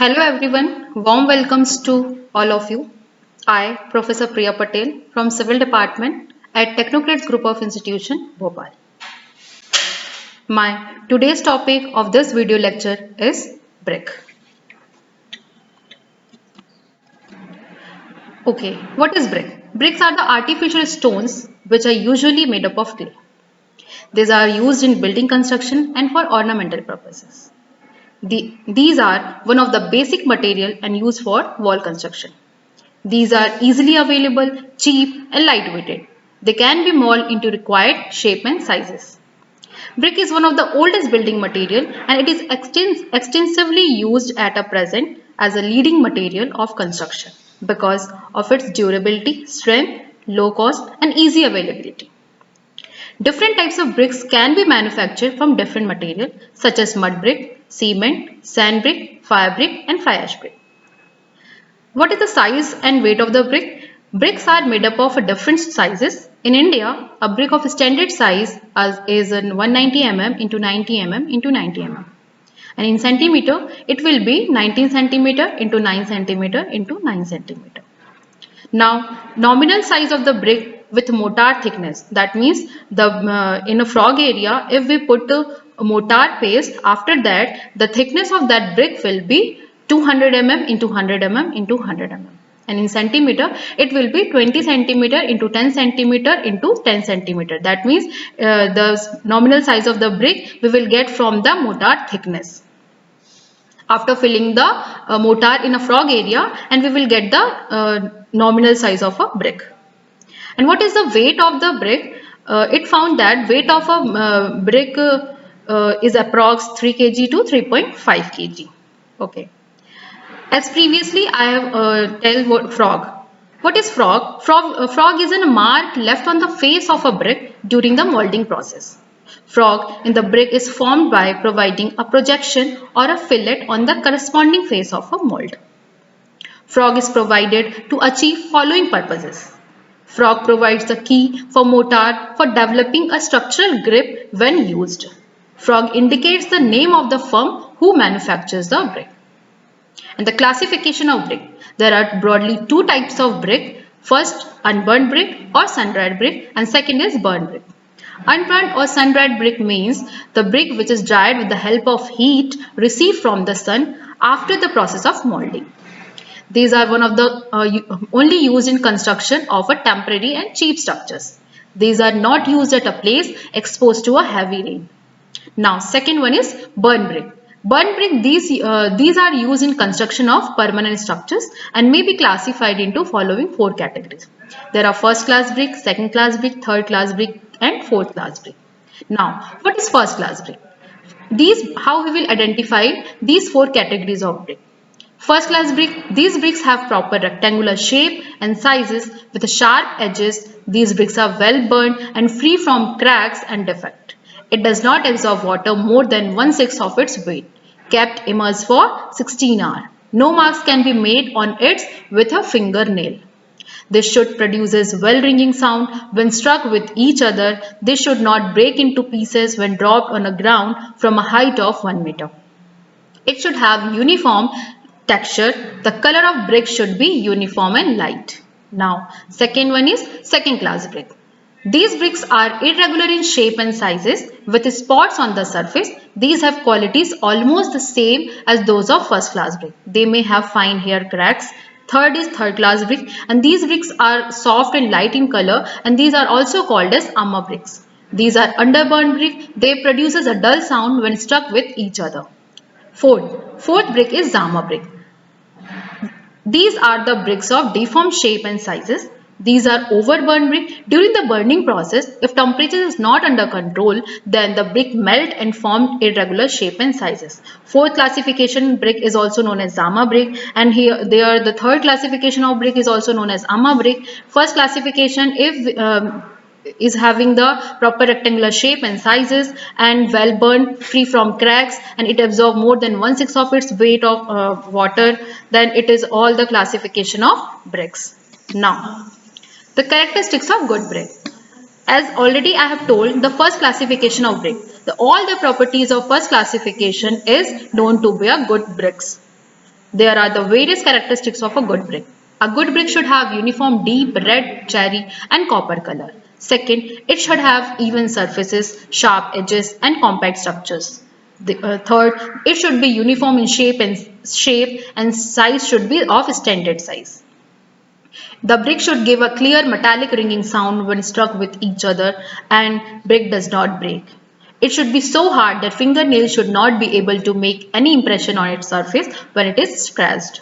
Hello everyone, warm welcomes to all of you. I, Professor Priya Patel from Civil Department at Technocrats Group of Institution, Bhopal. My today's topic of this video lecture is brick. Okay, what is brick? Bricks are the artificial stones which are usually made up of clay. These are used in building construction and for ornamental purposes. These are one of the basic material and used for wall construction. These are easily available, cheap and lightweighted. They can be molded into required shape and sizes. Brick is one of the oldest building material and it is extensively used at a present as a leading material of construction because of its durability, strength, low cost and easy availability. Different types of bricks can be manufactured from different material such as mud brick, cement, sand brick, fire brick and fly ash brick. What is the size and weight of the brick? Bricks are made up of different sizes. In India, a brick of standard size is 190 mm into 90 mm into 90 mm. And in centimeter, it will be 19 centimeter into 9 centimeter into 9 centimeter. Now, nominal size of the brick with mortar thickness. That means in a frog area, if we put a mortar paste, after that, the thickness of that brick will be 200 mm into 100 mm into 100 mm. And in centimeter, it will be 20 centimeter into 10 centimeter into 10 centimeter. That means the nominal size of the brick we will get from the mortar thickness after filling the mortar in a frog area, and we will get the nominal size of a brick. And what is the weight of the brick? It found that weight of a brick is approx 3 kg to 3.5 kg. Okay. As previously I have tell what frog. What is frog? Frog is a mark left on the face of a brick during the molding process. Frog in the brick is formed by providing a projection or a fillet on the corresponding face of a mold. Frog is provided to achieve following purposes. Frog provides the key for mortar for developing a structural grip when used. Frog indicates the name of the firm who manufactures the brick. And the classification of brick. There are broadly two types of brick. First, unburnt brick or sun-dried brick, and second is burnt brick. Unburnt or sun-dried brick means the brick which is dried with the help of heat received from the sun after the process of molding. These are one of the only used in construction of a temporary and cheap structures. These are not used at a place exposed to a heavy rain. Now, second one is burnt brick. Burnt brick, these are used in construction of permanent structures and may be classified into following four categories. There are first class brick, second class brick, third class brick and fourth class brick. Now, what is first class brick? How we will identify these four categories of brick. First class brick, these bricks have proper rectangular shape and sizes with sharp edges. These bricks are well burnt and free from cracks and defect. It does not absorb water more than 1/6 of its weight. Kept immersed for 16 hours. No marks can be made on it with a fingernail. They should produce well ringing sound when struck with each other. They should not break into pieces when dropped on the ground from a height of 1 meter. It should have uniform texture. The color of brick should be uniform and light. Now, second one is second class brick. These bricks are irregular in shape and sizes with spots on the surface. These have qualities almost the same as those of first class brick. They may have fine hair cracks. Third is third class brick, and these bricks are soft and light in color, and these are also called as amma bricks. These are underburnt brick. They produces a dull sound when stuck with each other. Fourth brick is zama brick. These are the bricks of deformed shape and sizes. These are overburnt brick. During the burning process, if temperature is not under control, then the brick melt and form irregular shape and sizes. Fourth classification brick is also known as zama brick, and there the third classification of brick is also known as amma brick. First classification is having the proper rectangular shape and sizes and well burnt, free from cracks, and it absorbs more than 1/6 of its weight of water. Then it is all the classification of bricks. Now, the characteristics of good brick. As already I have told, the first classification of brick. All the properties of first classification is known to be a good bricks. There are the various characteristics of a good brick. A good brick should have uniform deep red, cherry and copper color. Second, it should have even surfaces, sharp edges and compact structures. Third, it should be uniform in shape and size should be of standard size. The brick should give a clear metallic ringing sound when struck with each other, and brick does not break. It should be so hard that fingernails should not be able to make any impression on its surface when it is scratched.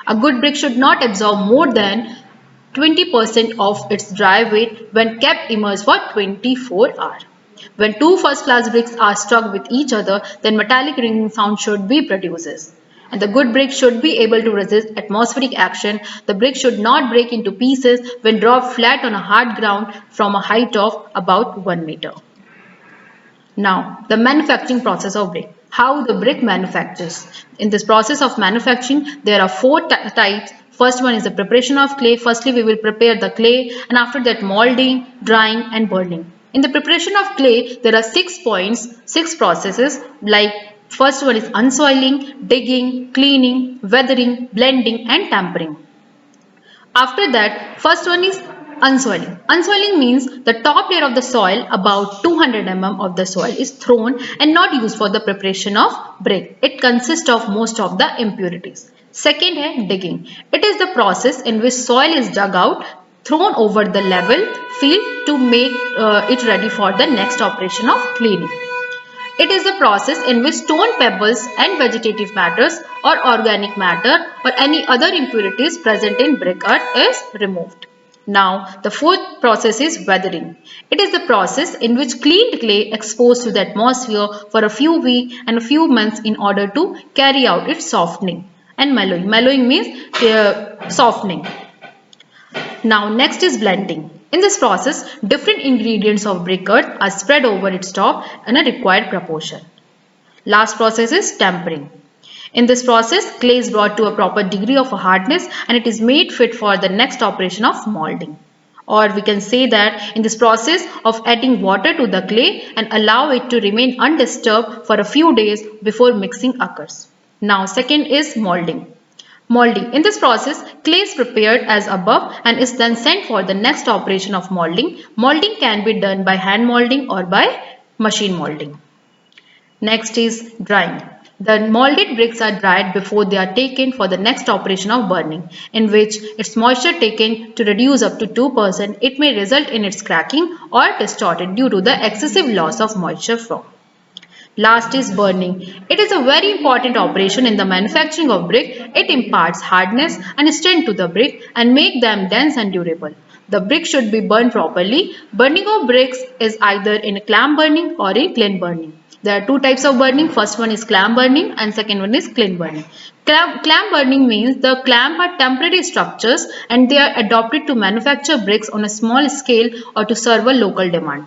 A good brick should not absorb more than 20% of its dry weight when kept immersed for 24 hours. When two first-class bricks are struck with each other, then metallic ringing sound should be produced. And the good brick should be able to resist atmospheric action. The brick should not break into pieces when dropped flat on a hard ground from a height of about 1 meter. Now, the manufacturing process of brick. How the brick manufactures. In this process of manufacturing, there are four types. First one is the preparation of clay. Firstly, we will prepare the clay, and after that molding, drying and burning. In the preparation of clay, there are 6 points, 6 processes like first one is unsoiling, digging, cleaning, weathering, blending and tampering. After that, first one is unsoiling. Unsoiling means the top layer of the soil, about 200 mm of the soil, is thrown and not used for the preparation of brick. It consists of most of the impurities. Second है digging. It is the process in which soil is dug out, thrown over the level field to make it ready for the next operation of cleaning. It is the process in which stone pebbles and vegetative matters or organic matter or any other impurities present in brick earth is removed. Now, the fourth process is weathering. It is the process in which cleaned clay exposed to the atmosphere for a few weeks and a few months in order to carry out its softening and mellowing. Mellowing means softening. Now, next is blending. In this process, different ingredients of brick earth are spread over its top in a required proportion. Last process is tempering. In this process, clay is brought to a proper degree of hardness and it is made fit for the next operation of molding. Or we can say that in this process of adding water to the clay and allow it to remain undisturbed for a few days before mixing occurs. Now, second is molding. Molding. In this process, clay is prepared as above and is then sent for the next operation of molding. Molding can be done by hand molding or by machine molding. Next is drying. The molded bricks are dried before they are taken for the next operation of burning, in which its moisture taken to reduce up to 2%. It may result in its cracking or distorted due to the excessive loss of moisture from. Last is burning. It is a very important operation in the manufacturing of brick. It imparts hardness and strength to the brick and make them dense and durable. The brick should be burned properly. Burning of bricks is either in clamp burning or in kiln burning. There are two types of burning. First one is clamp burning and second one is kiln burning. Clamp burning means the clamp are temporary structures and they are adopted to manufacture bricks on a small scale or to serve a local demand.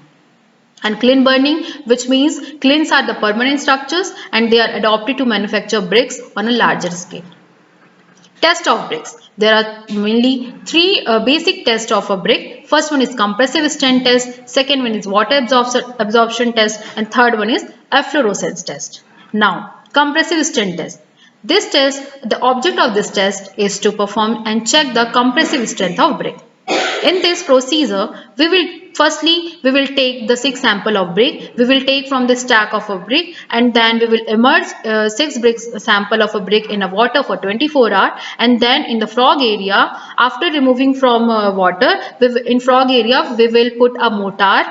And kiln burning, which means kilns are the permanent structures and they are adopted to manufacture bricks on a larger scale. Test of bricks. There are mainly three basic tests of a brick. First one is compressive strength test, second one is water absorption test, and third one is efflorescence test. Now, compressive strength test. This test, the object of this test is to perform and check the compressive strength of brick. In this procedure, we will take the 6 sample of brick. We will take from the stack of a brick and then we will immerse 6 bricks sample of a brick in a water for 24 hours, and then in the frog area, after removing from water, in frog area we will put a mortar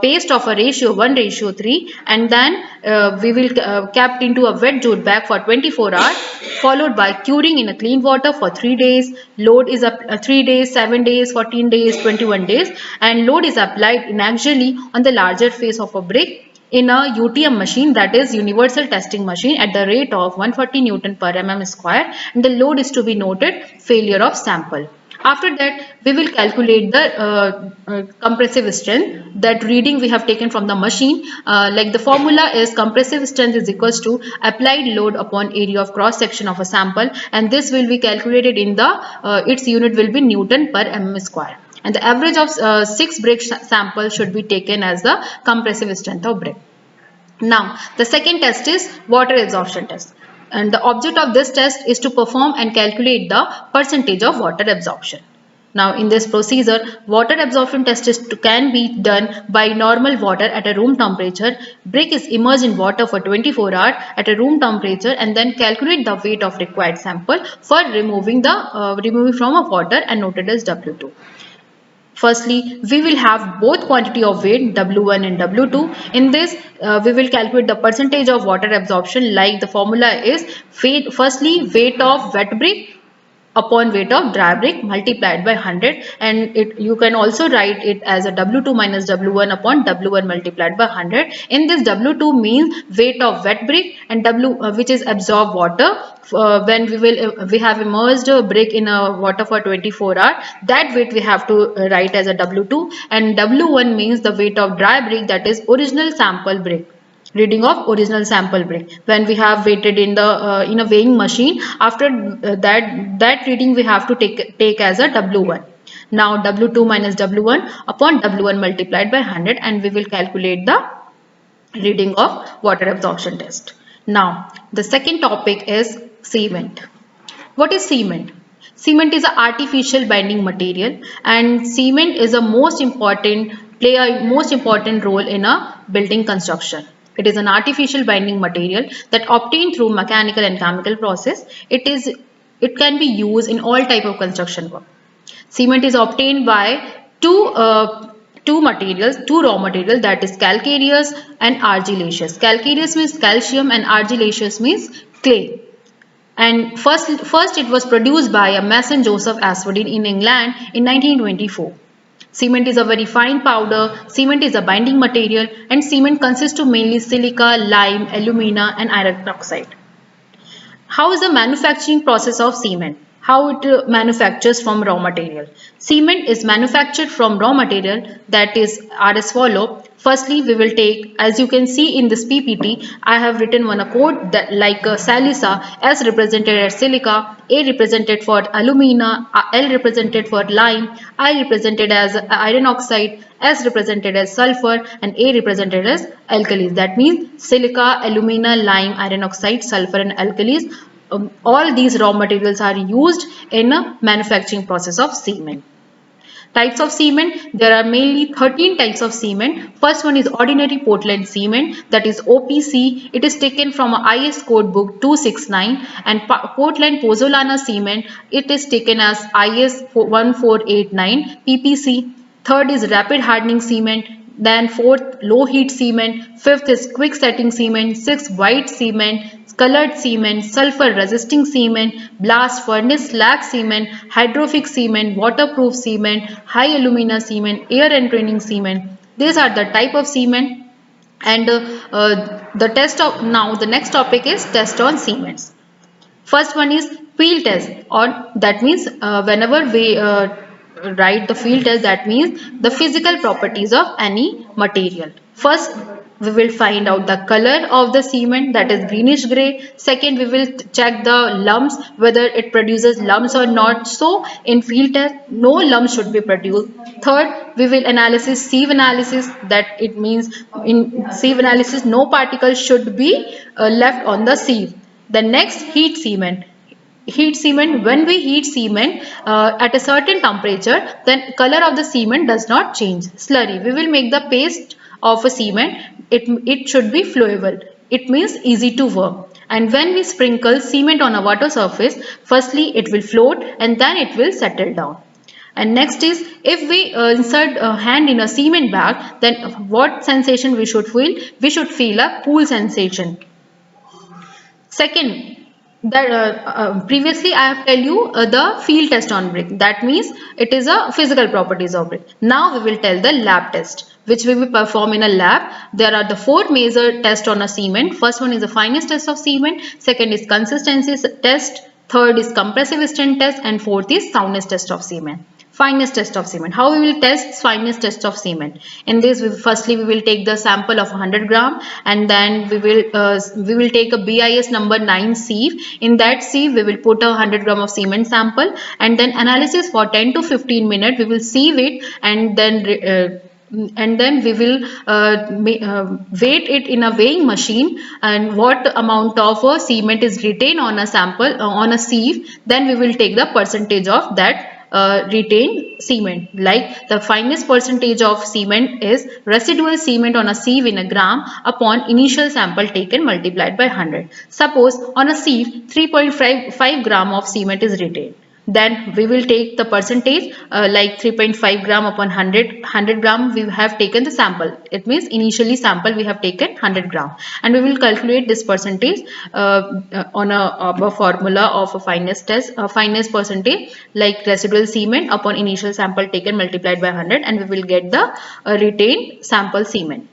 paste of a ratio 1:3, and then we will kept into a wet jute bag for 24 hours, followed by curing in a clean water for 3 days. Load is up 3 days, 7 days, 14 days, 21 days, and load is applied inaxially on the larger face of a brick in a UTM machine, that is universal testing machine, at the rate of 140 Newton per mm square, and the load is to be noted failure of sample. After that, we will calculate the compressive strength, that reading we have taken from the machine. Like the formula is compressive strength is equals to applied load upon area of cross section of a sample, and this will be calculated in the its unit will be Newton per mm square. And the average of 6 brick samples should be taken as the compressive strength of brick. Now, the second test is water absorption test. And the object of this test is to perform and calculate the percentage of water absorption. Now in this procedure, water absorption test can be done by normal water at a room temperature. Brick is immersed in water for 24 hours at a room temperature and then calculate the weight of required sample for removing from a water and noted as W2. Firstly, we will have both quantity of weight W1 and W2. In this, we will calculate the percentage of water absorption, like the formula is firstly weight of wet brick upon weight of dry brick multiplied by 100, and you can also write it as a W2 minus W1 upon W1 multiplied by 100. In this, W2 means weight of wet brick and which is absorbed water. When we have immersed a brick in a water for 24 hours, that weight we have to write as a W2, and W1 means the weight of dry brick, that is original sample brick. Reading of original sample brick when we have weighted in a weighing machine. After that reading we have to take as a W1. Now W2 minus W1 upon W1 multiplied by 100, and we will calculate the reading of water absorption test. Now the second topic is cement. What is cement? Cement is an artificial binding material, and cement is a most important role in a building construction. It is an artificial binding material that obtained through mechanical and chemical process. It can be used in all type of construction work. Cement is obtained by two raw materials, that is calcareous and argillaceous. Calcareous means calcium and argillaceous means clay. And first it was produced by a mason Joseph Asphodel in England in 1924. Cement is a very fine powder. Cement is a binding material, and cement consists of mainly silica, lime, alumina and iron oxide. How is the manufacturing process of cement? How it manufactures from raw material? Cement is manufactured from raw material that are as follow. Firstly, we will take, as you can see in this PPT, I have written one code that like silica, S represented as silica, A represented for alumina, L represented for lime, I represented as iron oxide, S represented as sulfur, and A represented as alkalis. That means silica, alumina, lime, iron oxide, sulfur and alkalis. All these raw materials are used in a manufacturing process of cement. Types of cement, there are mainly 13 types of cement. First one is ordinary Portland cement, that is OPC. It is taken from IS code book 269, and Portland Pozzolana cement, it is taken as IS 1489 PPC. Third is rapid hardening cement. Then fourth, low heat cement. Fifth is quick setting cement. Sixth, white cement, colored cement, sulfur resisting cement, blast furnace slag cement, hydrophobic cement, waterproof cement, high alumina cement, air entraining cement. These are the type of cement. And the next topic is test on cements. First one is field test, or that means whenever we write the field test, that means the physical properties of any material. First, we will find out the color of the cement, that is greenish gray. Second, we will check the lumps, whether it produces lumps or not. So in field test, no lumps should be produced. Third, we will analysis sieve analysis, that it means in sieve analysis no particles should be left on the sieve. The next, heat cement. Heat cement, when we heat cement at a certain temperature, then color of the cement does not change. Slurry, we will make the paste of a cement. It should be flowable. It means easy to work. And when we sprinkle cement on a water surface, firstly it will float and then it will settle down. And next is, if we insert a hand in a cement bag, then what sensation we should feel? We should feel a cool sensation. Second, that previously I have tell you the field test on brick. That means it is a physical properties of brick. Now we will tell the lab test, which we will perform in a lab. There are the 4 major tests on a cement. First one is the fineness test of cement. Second is consistency test. Third is compressive strength test, and fourth is soundness test of cement. Fineness test of cement. How we will test fineness test of cement? In this, firstly we will take the sample of 100 gram, and then we will take a BIS number 9 sieve. In that sieve we will put a 100 gram of cement sample, and then analysis for 10 to 15 minutes. We will sieve it and then and then we will weight it in a weighing machine, and what amount of cement is retained on a sample on a sieve, then we will take the percentage of that retained cement. Like the finest percentage of cement is residual cement on a sieve in a gram upon initial sample taken multiplied by 100. Suppose on a sieve 3.5 gram of cement is retained, then we will take the percentage like 3.5 gram upon 100 gram we have taken the sample. It means initially sample we have taken 100 gram, and we will calculate this percentage on a formula of a fineness percentage, like residual cement upon initial sample taken multiplied by 100, and we will get the retained sample cement.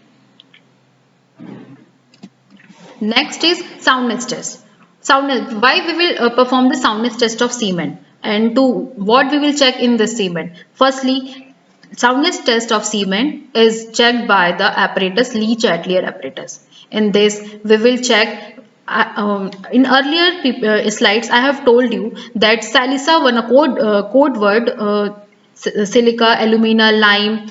Next is soundness test. Soundness. Why we will perform the soundness test of cement, and to what we will check in the cement. Firstly, soundness test of cement is checked by the apparatus Lee-Chatelier apparatus. In this, we will check. In earlier slides, I have told you that silica, one a code word, silica, alumina, lime.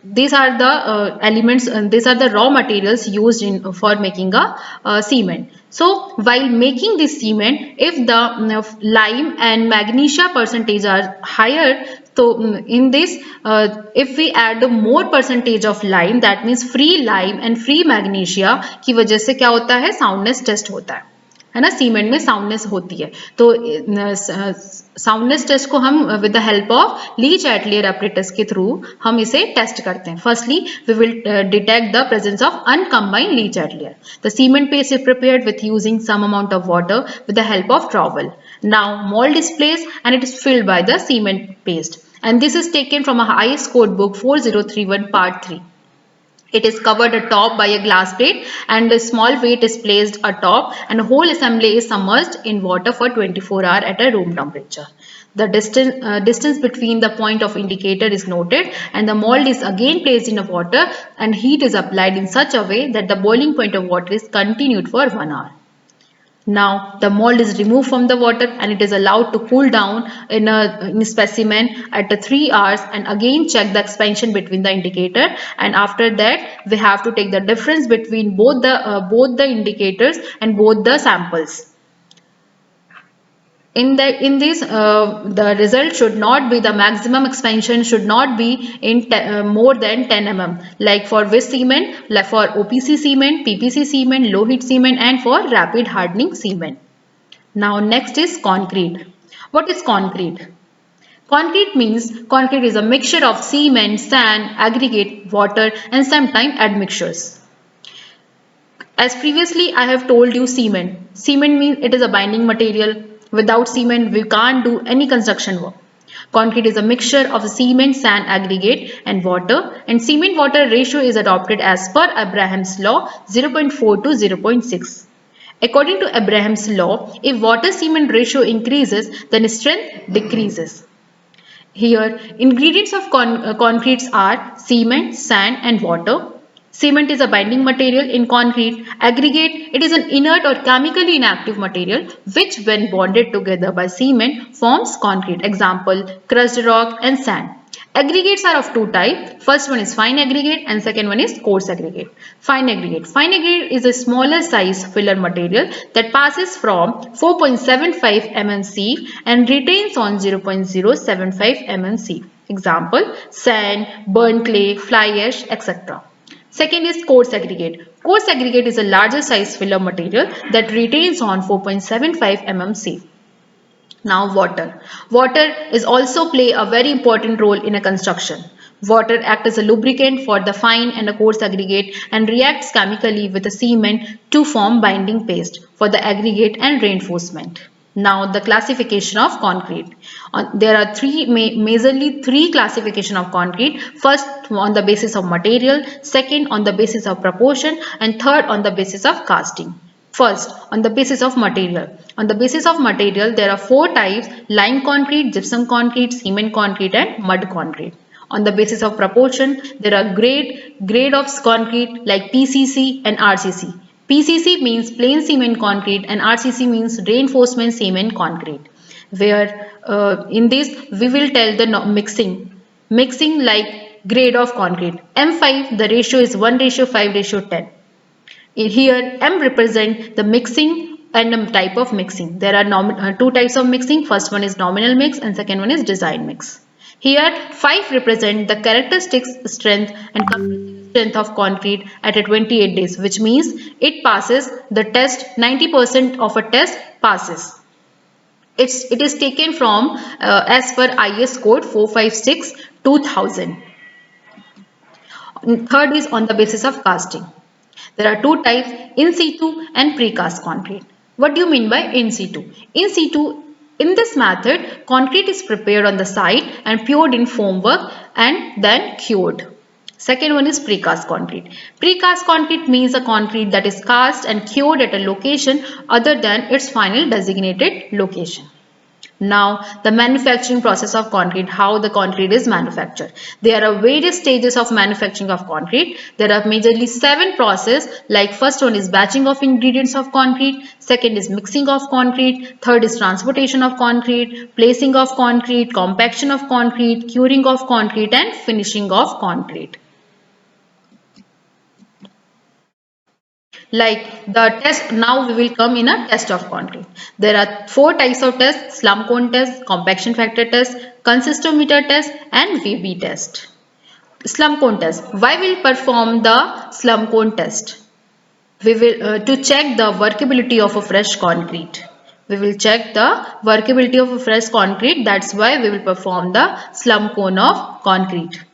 These are the elements, and these are the raw materials used in for making a cement. So while making this cement, if the lime and magnesia percentage are higher, so in this if we add more percentage of lime, that means free lime and free magnesia की वजह से क्या होता है, soundness test होता है ना, cement में साउंडनेस होती है. तो साउंडनेस टेस्ट को हम with the help of Le Chatelier apparatus के थ्रू हम इसे टेस्ट करते हैं. Firstly we will detect the presence of uncombined Le Chatelier. The cement paste is prepared with using some amount of water with the help of trowel. Now mold is placed and it is filled by the cement paste, and this is taken from a highest code book 4031 part 3. It is covered atop by a glass plate, and a small weight is placed atop, and the whole assembly is submerged in water for 24 hours at a room temperature. The distance between the point of indicator is noted, and the mold is again placed in the water, and heat is applied in such a way that the boiling point of water is continued for 1 hour. Now the mold is removed from the water, and it is allowed to cool down in a specimen at 3 hours, and again check the expansion between the indicator, and after that we have to take the difference between both the indicators and both the samples. In this the result should not be, the maximum expansion should not be in more than 10 mm, like for Vis cement, like for OPC cement, PPC cement, low heat cement, and for rapid hardening cement. Now next is concrete. What is concrete? Concrete means concrete is a mixture of cement, sand, aggregate, water, and sometimes admixtures. As previously I have told you, cement means it is a binding material. Without cement, we can't do any construction work. Concrete is a mixture of cement, sand, aggregate, and water, and cement-water ratio is adopted as per Abraham's law 0.4 to 0.6. According to Abraham's law, if water-cement ratio increases, then strength decreases. Here, ingredients of concretes are cement, sand, and water. Cement is a binding material in concrete. Aggregate, it is an inert or chemically inactive material which when bonded together by cement forms concrete. Example, crushed rock and sand. Aggregates are of two types. First one is fine aggregate and second one is coarse aggregate. Fine aggregate. Fine aggregate is a smaller size filler material that passes from 4.75 mm and retains on 0.075 mm. Example, sand, burnt clay, fly ash, etc. Second is coarse aggregate. Coarse aggregate is a larger size filler material that retains on 4.75 mm. Now water. Water is also play a very important role in a construction. Water acts as a lubricant for the fine and a coarse aggregate and reacts chemically with the cement to form binding paste for the aggregate and reinforcement. Now the classification of concrete. There are majorly three classification of concrete. First on the basis of material, second on the basis of proportion, and third on the basis of casting. First, on the basis of material. On the basis of material, there are four types: lime concrete, gypsum concrete, cement concrete, and mud concrete. On the basis of proportion, there are grade of concrete like PCC and RCC. PCC means plain cement concrete and RCC means reinforcement cement concrete. Where in this we will tell the mixing like Grade of concrete. M5, the ratio is 1:5:10. Here M represent the mixing and the type of mixing. There are two types of mixing. First one is nominal mix and second one is design mix. Here 5 represent the characteristic strength and compressive strength of concrete at a 28 days, which means it passes the test. 90% of a test passes. It is taken from as per IS code 456 2000. Third is on the basis of casting. There are two types, in situ and precast concrete. What do you mean by in situ? In situ, in this method, concrete is prepared on the site and poured in formwork and then cured. Second one is precast concrete. Precast concrete means a concrete that is cast and cured at a location other than its final designated location. Now, the manufacturing process of concrete, how the concrete is manufactured. There are various stages of manufacturing of concrete. There are majorly 7 processes, like first one is batching of ingredients of concrete, second is mixing of concrete, third is transportation of concrete, placing of concrete, compaction of concrete, curing of concrete and finishing of concrete. Like the test, now we will come in a test of concrete. There are 4 types of tests: slump cone test, compaction factor test, consistometer test and VB test. Slump cone test. Why will perform the slump cone test? We will to check the workability of a fresh concrete. We will check the workability of a fresh concrete. That's why we will perform the slump cone of concrete.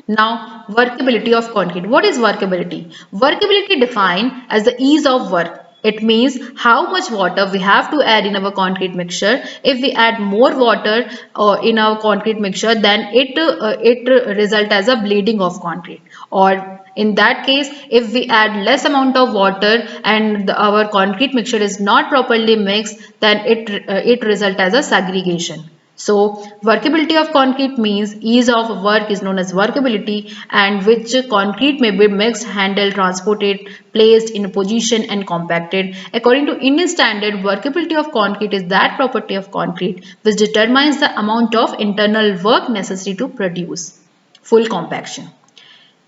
Now, workability of concrete. What is workability? Workability defined as the ease of work. It means how much water we have to add in our concrete mixture. If we add more water in our concrete mixture, then it result as a bleeding of concrete. Or in that case, if we add less amount of water and our concrete mixture is not properly mixed, then it result as a segregation. So, workability of concrete means ease of work is known as workability, and which concrete may be mixed, handled, transported, placed in a position and compacted. According to Indian standard, workability of concrete is that property of concrete which determines the amount of internal work necessary to produce full compaction.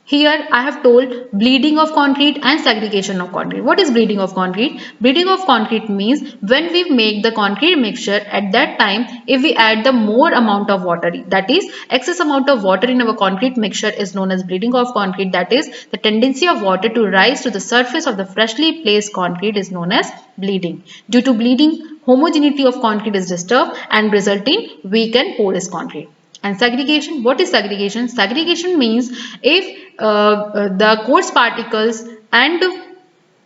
Here I have told bleeding of concrete and segregation of concrete. What is bleeding of concrete? Bleeding of concrete means when we make the concrete mixture, at that time if we add the more amount of water, that is excess amount of water in our concrete mixture is known as bleeding of concrete. That is the tendency of water to rise to the surface of the freshly placed concrete is known as bleeding. Due to bleeding, homogeneity of concrete is disturbed and resulting weak and porous concrete. And segregation, what is segregation? Segregation means if the coarse particles and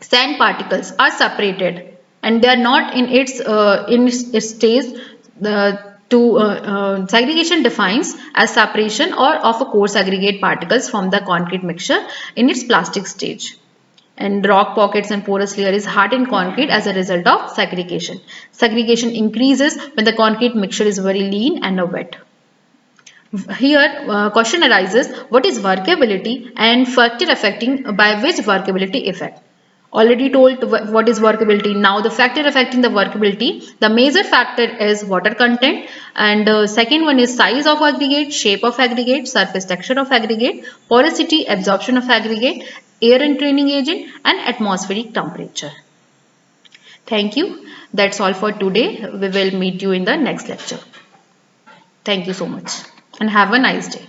sand particles are separated and they are not in its stage. Segregation defines as separation or of a coarse aggregate particles from the concrete mixture in its plastic stage. And rock pockets and porous layer is hardened concrete as a result of segregation. Segregation increases when the concrete mixture is very lean and wet. Here question arises, what is workability and factor affecting by which workability effect? Already told what is workability. Now the factor affecting the workability, the major factor is water content, and second one is size of aggregate, shape of aggregate, surface texture of aggregate, porosity, absorption of aggregate, air entraining agent and atmospheric temperature. Thank you. That's all for today. We will meet you in the next lecture. Thank you so much and have a nice day.